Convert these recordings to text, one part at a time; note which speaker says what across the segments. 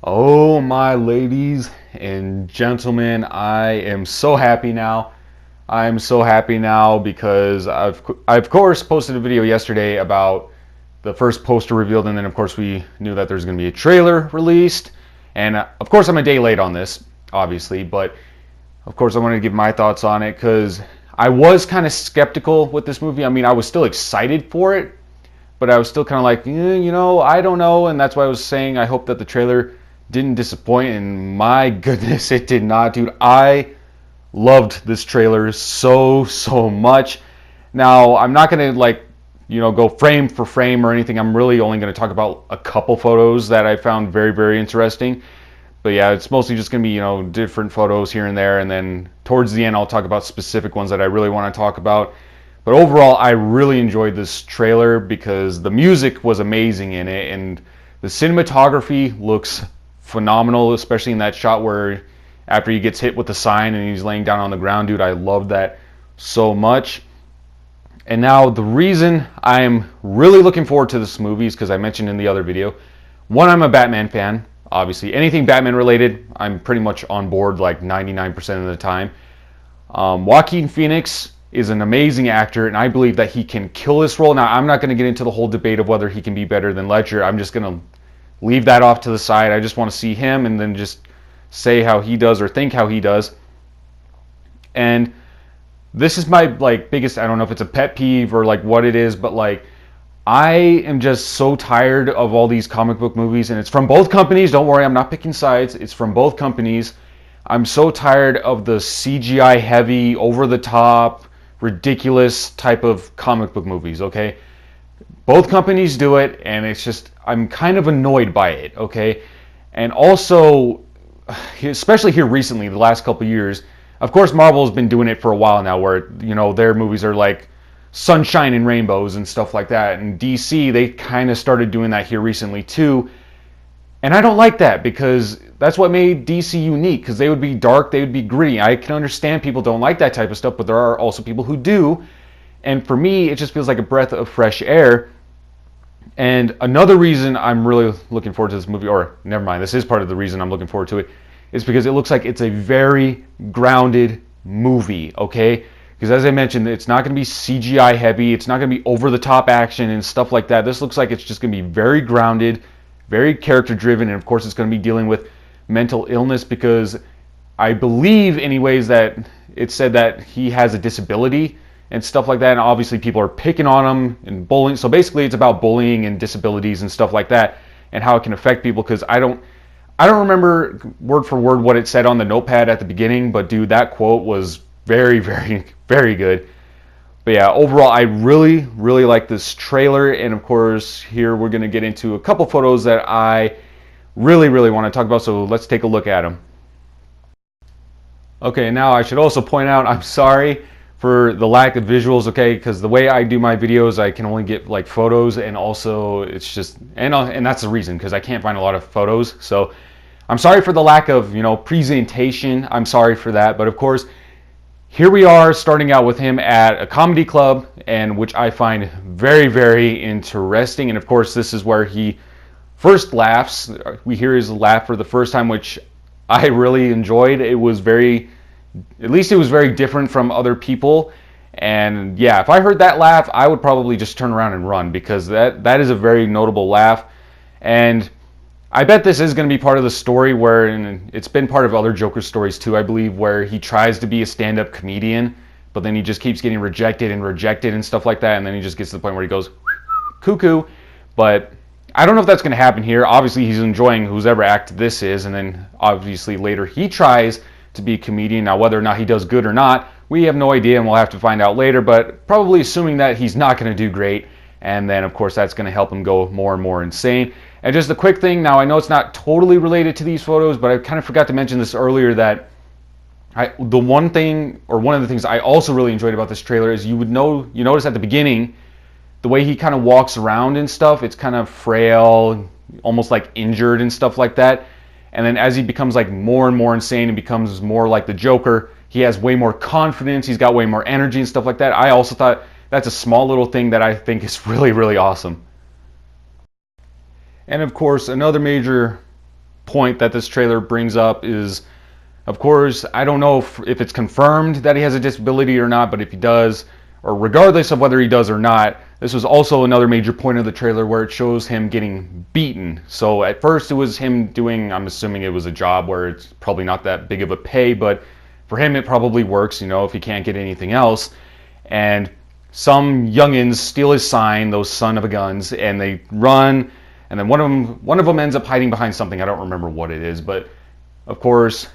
Speaker 1: Oh, my ladies and gentlemen, I am so happy now. I'm so happy now because I of course posted a video yesterday about the first poster revealed, and then of course we knew that there's going to be a trailer released. And of course I'm a day late on this, obviously, but of course I wanted to give my thoughts on it because I was kind of skeptical with this movie. I mean, I was still excited for it, but I was still kind of like, I don't know, and that's why I was saying I hope that the trailer didn't disappoint, and my goodness, it did not, dude. I loved this trailer so much. Now, I'm not gonna go frame for frame or anything. I'm really only gonna talk about a couple photos that I found very interesting. But yeah, it's mostly just gonna be, different photos here and there, and then towards the end I'll talk about specific ones that I really want to talk about. But overall, I really enjoyed this trailer because the music was amazing in it, and the cinematography looks phenomenal, especially in that shot where after he gets hit with the sign and he's laying down on the ground. Dude, I love that so much. And now the reason I'm really looking forward to this movie is because I mentioned in the other video, one, I'm a Batman fan. Obviously, anything Batman related, I'm pretty much on board like 99% of the time. Joaquin Phoenix is an amazing actor, and I believe that he can kill this role. Now, I'm not going to get into the whole debate of whether he can be better than Ledger. I'm just going to leave that off to the side. I just want to see him and then just say how he does or think how he does. And this is my biggest, I don't know if it's a pet peeve or what it is, but I am just so tired of all these comic book movies, and it's from both companies. Don't worry, I'm not picking sides. It's from both companies. I'm so tired of the CGI heavy, over the top, ridiculous type of comic book movies, okay? Both companies do it, and it's just, I'm kind of annoyed by it, okay? And also, especially here recently, the last couple years, of course Marvel's been doing it for a while now where, their movies are like sunshine and rainbows and stuff like that. And DC, they kind of started doing that here recently too. And I don't like that because that's what made DC unique, because they would be dark, they would be gritty. I can understand people don't like that type of stuff, but there are also people who do. And for me, it just feels like a breath of fresh air. And another reason I'm really looking forward to this movie, or never mind, this is part of the reason I'm looking forward to it, is because it looks like it's a very grounded movie, okay? Because as I mentioned, it's not going to be CGI heavy, it's not going to be over-the-top action and stuff like that. This looks like it's just going to be very grounded, very character-driven, and of course it's going to be dealing with mental illness, because I believe, anyways, that it said that he has a disability and stuff like that, and obviously people are picking on him and bullying. So basically it's about bullying and disabilities and stuff like that and how it can affect people, because I don't remember word for word what it said on the notepad at the beginning, but dude, that quote was very good. But yeah, overall I really like this trailer, and of course here we're going to get into a couple photos that I really want to talk about, so let's take a look at them. Okay, now I should also point out, I'm sorry for the lack of visuals, okay, because the way I do my videos, I can only get photos, and also it's just, and that's the reason, because I can't find a lot of photos. So I'm sorry for the lack of presentation. I'm sorry for that. But of course, here we are starting out with him at a comedy club, and which I find very interesting. And of course, this is where he first laughs. We hear his laugh for the first time, which I really enjoyed. It was at least it was very different from other people. And yeah, if I heard that laugh, I would probably just turn around and run, because that is a very notable laugh. And I bet this is going to be part of the story, where, and it's been part of other Joker stories too, I believe, where he tries to be a stand-up comedian, but then he just keeps getting rejected and stuff like that, and then he just gets to the point where he goes cuckoo. But I don't know if that's going to happen here. Obviously he's enjoying whoever act this is, and then obviously later he tries to be a comedian. Now, whether or not he does good or not, we have no idea, and we'll have to find out later, but probably assuming that he's not going to do great, and then of course that's going to help him go more and more insane. And just a quick thing, now I know it's not totally related to these photos, but I kind of forgot to mention this earlier, that one of the things I also really enjoyed about this trailer is you notice at the beginning, the way he kind of walks around and stuff, it's kind of frail, almost like injured and stuff like that. And then as he becomes more and more insane and becomes more like the Joker, he has way more confidence, he's got way more energy and stuff like that. I also thought that's a small little thing that I think is really awesome. And of course, another major point that this trailer brings up is, of course, I don't know if it's confirmed that he has a disability or not, but if he does, or regardless of whether he does or not, this was also another major point of the trailer where it shows him getting beaten. So at first it was him doing, I'm assuming it was a job where it's probably not that big of a pay, but for him it probably works, you know, if he can't get anything else. And some youngins steal his sign, those son of a guns, and they run, and then one of them ends up hiding behind something. I don't remember what it is, but of course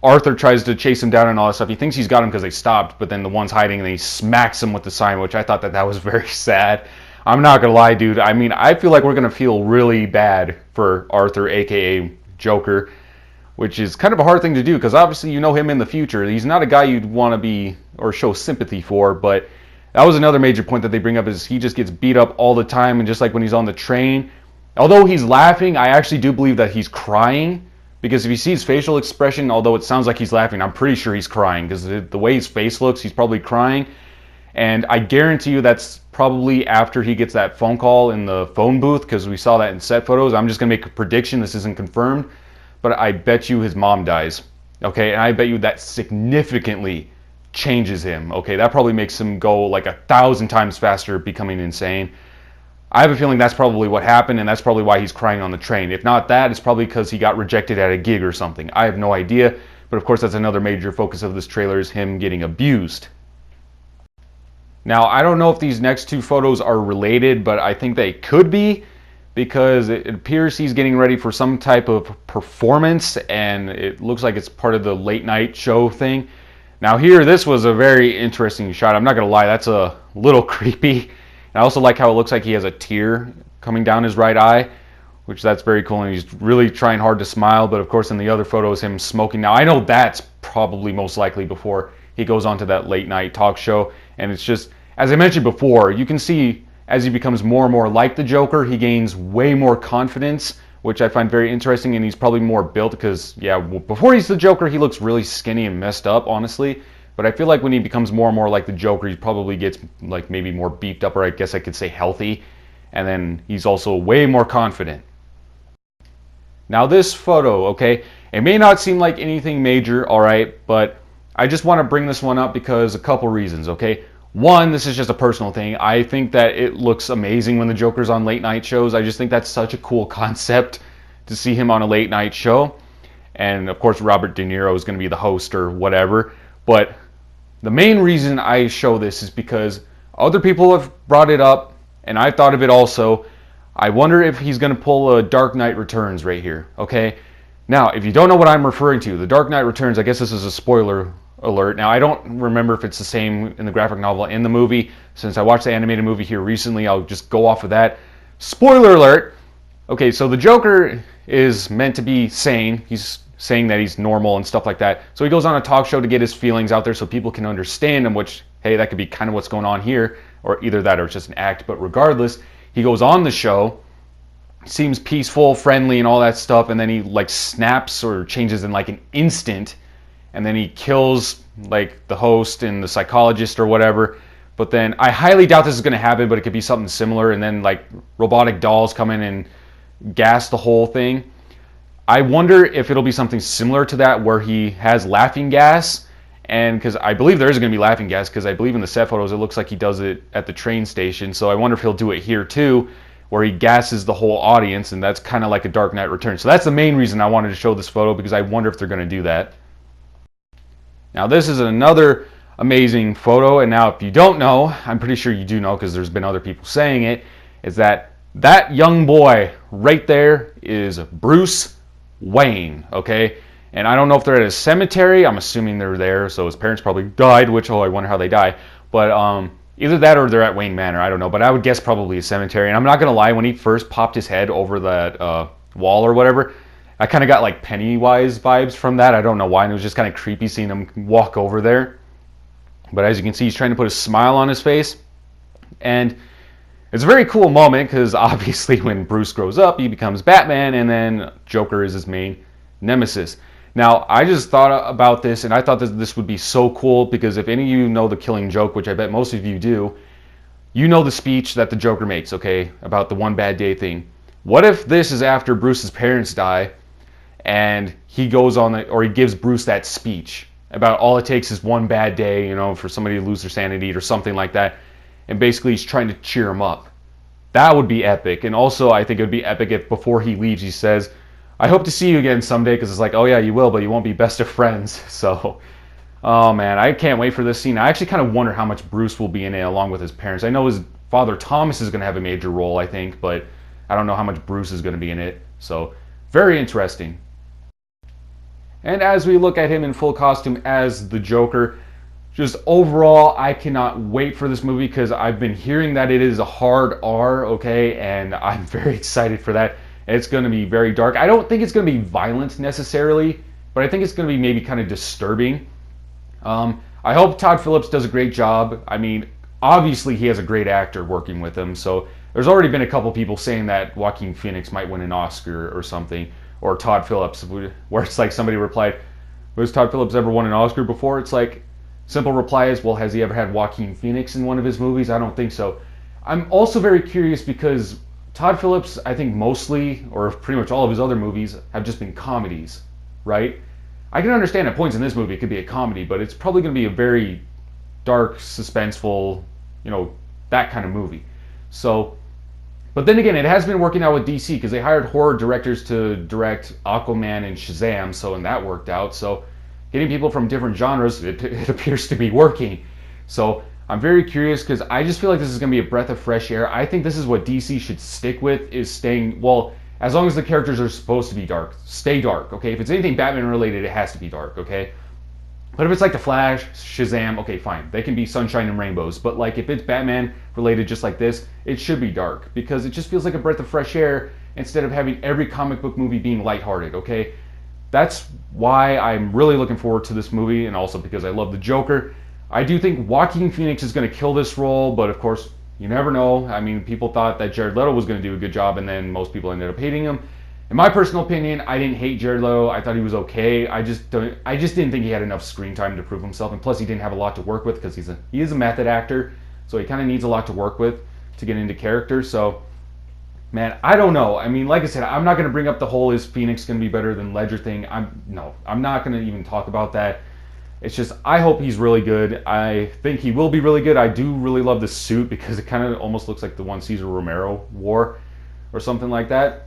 Speaker 1: Arthur tries to chase him down and all that stuff. He thinks he's got him because they stopped, but then the one's hiding and he smacks him with the sign, which I thought that was very sad. I'm not gonna lie, dude. I mean, I feel like we're gonna feel really bad for Arthur, aka Joker, which is kind of a hard thing to do because obviously you know him in the future. He's not a guy you'd want to be or show sympathy for, but that was another major point that they bring up is he just gets beat up all the time, and just like when he's on the train, although he's laughing, I actually do believe that he's crying. Because if you see his facial expression, although it sounds like he's laughing, I'm pretty sure he's crying. Because the way his face looks, he's probably crying. And I guarantee you that's probably after he gets that phone call in the phone booth, because we saw that in set photos. I'm just going to make a prediction. This isn't confirmed. But I bet you his mom dies. Okay, and I bet you that significantly changes him. Okay, that probably makes him go like 1,000 times faster, becoming insane. I have a feeling that's probably what happened, and that's probably why he's crying on the train. If not that, it's probably because he got rejected at a gig or something. I have no idea, but of course that's another major focus of this trailer is him getting abused. Now, I don't know if these next two photos are related, but I think they could be, because it appears he's getting ready for some type of performance, and it looks like it's part of the late night show thing. Now here, this was a very interesting shot. I'm not going to lie, that's a little creepy. I also like how it looks like he has a tear coming down his right eye, which that's very cool, and he's really trying hard to smile. But of course in the other photo is him smoking. Now I know that's probably most likely before he goes on to that late night talk show, and it's just, as I mentioned before, you can see as he becomes more and more like the Joker, he gains way more confidence, which I find very interesting, and he's probably more built because, yeah, before he's the Joker, he looks really skinny and messed up, honestly. But I feel like when he becomes more and more like the Joker, he probably gets like maybe more beefed up, or I guess I could say healthy. And then he's also way more confident. Now this photo, okay, it may not seem like anything major, all right, but I just want to bring this one up because a couple reasons, okay? One, this is just a personal thing. I think that it looks amazing when the Joker's on late night shows. I just think that's such a cool concept to see him on a late night show. And of course Robert De Niro is going to be the host or whatever, but the main reason I show this is because other people have brought it up, and I thought of it also. I wonder if he's going to pull a Dark Knight Returns right here, okay? Now, if you don't know what I'm referring to, the Dark Knight Returns, I guess this is a spoiler alert. Now, I don't remember if it's the same in the graphic novel and the movie. Since I watched the animated movie here recently, I'll just go off of that. Spoiler alert! Okay, so the Joker is meant to be sane. He's saying that he's normal and stuff like that. So he goes on a talk show to get his feelings out there so people can understand him, which, hey, that could be kind of what's going on here, or either that or it's just an act. But regardless, he goes on the show, seems peaceful, friendly, and all that stuff, and then he like snaps or changes in like an instant, and then he kills like the host and the psychologist or whatever. But then I highly doubt this is going to happen, but it could be something similar, and then like robotic dolls come in and gas the whole thing. I wonder if it'll be something similar to that where he has laughing gas, and because I believe there is going to be laughing gas, because I believe in the set photos it looks like he does it at the train station. So I wonder if he'll do it here too, where he gasses the whole audience, and that's kind of like a Dark Knight Returns. So that's the main reason I wanted to show this photo, because I wonder if they're going to do that. Now this is another amazing photo, and now if you don't know, I'm pretty sure you do know because there's been other people saying it, is that young boy right there is Bruce Wayne, okay? And I don't know if they're at a cemetery. I'm assuming they're there, so his parents probably died, which, oh, I wonder how they die. But either that or they're at Wayne Manor, I don't know. But I would guess probably a cemetery. And I'm not going to lie, when he first popped his head over that wall or whatever, I kind of got like Pennywise vibes from that. I don't know why, and it was just kind of creepy seeing him walk over there. But as you can see, he's trying to put a smile on his face. And it's a very cool moment because obviously when Bruce grows up, he becomes Batman, and then Joker is his main nemesis. Now, I just thought about this, and I thought that this would be so cool because if any of you know The Killing Joke, which I bet most of you do, you know the speech that the Joker makes, okay, about the one bad day thing. What if this is after Bruce's parents die, and he goes on or he gives Bruce that speech about all it takes is one bad day, for somebody to lose their sanity or something like that, and basically he's trying to cheer him up. That would be epic. And also, I think it would be epic if before he leaves, he says, "I hope to see you again someday," because it's like, oh yeah, you will, but you won't be best of friends. So, oh man, I can't wait for this scene. I actually kind of wonder how much Bruce will be in it along with his parents. I know his father Thomas is going to have a major role, I think, but I don't know how much Bruce is going to be in it. So, very interesting. And as we look at him in full costume as the Joker, just overall, I cannot wait for this movie because I've been hearing that it is a hard R, okay, and I'm very excited for that. It's going to be very dark. I don't think it's going to be violent necessarily, but I think it's going to be maybe kind of disturbing. I hope Todd Phillips does a great job. I mean, obviously he has a great actor working with him, so there's already been a couple people saying that Joaquin Phoenix might win an Oscar or something, or Todd Phillips, where it's like somebody replied, "Was Todd Phillips ever won an Oscar before?" It's like, simple reply is, well, has he ever had Joaquin Phoenix in one of his movies? I don't think so. I'm also very curious because Todd Phillips, I think mostly, or pretty much all of his other movies, have just been comedies, right? I can understand at points in this movie it could be a comedy, but it's probably going to be a very dark, suspenseful, that kind of movie. So, but then again, it has been working out with DC because they hired horror directors to direct Aquaman and Shazam, and that worked out. So, getting people from different genres, it appears to be working. So I'm very curious because I just feel like this is going to be a breath of fresh air. I think this is what DC should stick with, is staying, well, as long as the characters are supposed to be dark, stay dark, okay? If it's anything Batman related, it has to be dark, okay? But if it's like The Flash, Shazam, okay, fine. They can be sunshine and rainbows. But like if it's Batman related just like this, it should be dark because it just feels like a breath of fresh air instead of having every comic book movie being lighthearted, okay? That's why I'm really looking forward to this movie, and also because I love the Joker. I do think Joaquin Phoenix is going to kill this role, but of course, you never know. I mean, people thought that Jared Leto was going to do a good job, and then most people ended up hating him. In my personal opinion, I didn't hate Jared Leto. I thought he was okay. I just didn't think he had enough screen time to prove himself, and plus he didn't have a lot to work with because he is a method actor, so he kind of needs a lot to work with to get into character. So, man, I don't know. I mean, like I said, I'm not going to bring up the whole is Phoenix going to be better than Ledger thing. I'm not going to even talk about that. It's just, I hope he's really good. I think he will be really good. I do really love the suit because it kind of almost looks like the one Cesar Romero wore or something like that.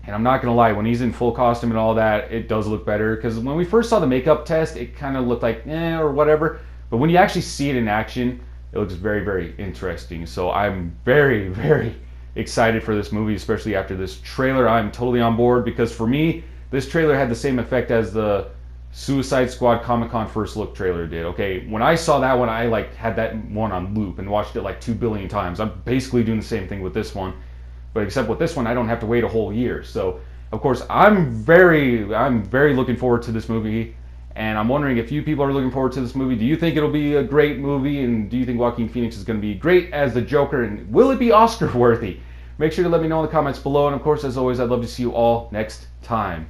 Speaker 1: And I'm not going to lie, when he's in full costume and all that, it does look better. Because when we first saw the makeup test, it kind of looked like, or whatever. But when you actually see it in action, it looks very, very interesting. So I'm very, very excited for this movie, especially after this trailer. I'm totally on board because for me, this trailer had the same effect as the Suicide Squad Comic-Con first look trailer did. Okay, when I saw that one, I had that one on loop and watched it like 2 billion times. I'm basically doing the same thing with this one, but except with this one, I don't have to wait a whole year. So, of course, I'm very looking forward to this movie, and I'm wondering if you people are looking forward to this movie. Do you think it'll be a great movie, and do you think Joaquin Phoenix is going to be great as the Joker, and will it be Oscar worthy? Make sure to let me know in the comments below, and of course, as always, I'd love to see you all next time.